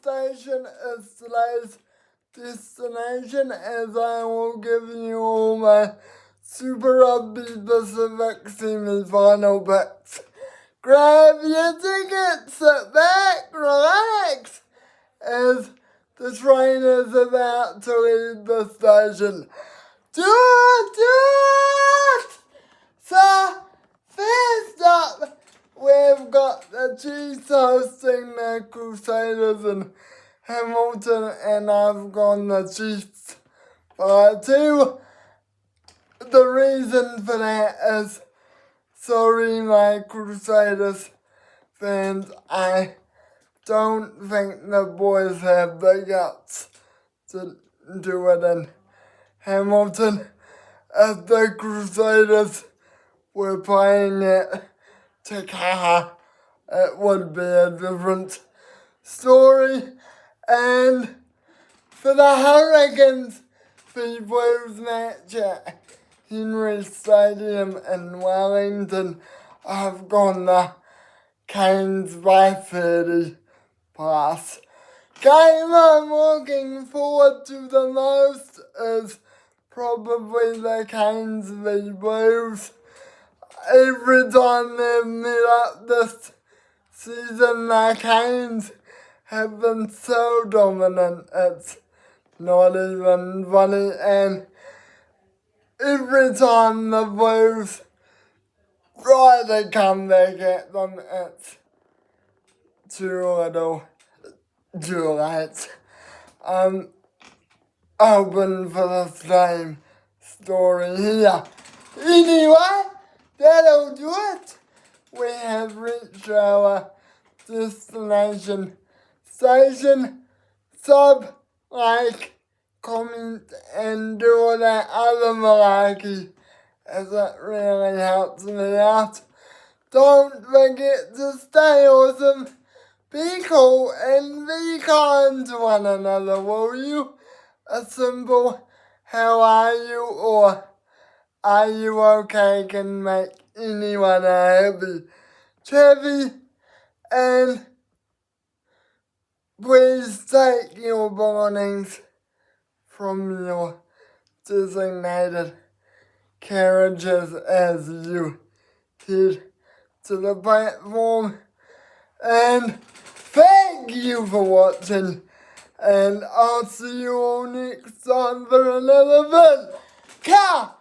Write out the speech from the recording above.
station is today's destination, as I will give you all my Super Rugby Pacific semi-final picks. Grab your tickets, sit back, relax, as the train is about to leave the station. Do it! So, first up, we've got the Chiefs hosting the Crusaders in Hamilton, and I've gone the Chiefs by 2. The reason for that is, sorry my Crusaders fans, I don't think the boys have the guts to do it in Hamilton. If the Crusaders were playing at Takara, it would be a different story. And for the Hurricanes v Blues match at Henry Stadium in Wellington, I've gone the Canes by 30 plus. Game I'm looking forward to the most is probably the Canes v Blues. Every time they've met up this season, the Canes have been so dominant, it's not even funny. And every time the Blues try to come back at them, it's too little, too late. I'm open for the same story here. Anyway, that'll do it. We have reached our destination station. Sub, like, comment, and do all that other malarkey, as it really helps me out. Don't forget to stay awesome, be cool, and be kind to one another, will you? A simple "how are you" or "are you okay" can make anyone happy. Chappy, and please take your belongings from your designated carriages as you head to the platform. And thank you for watching, and I'll see you all next time for another vid. Ciao!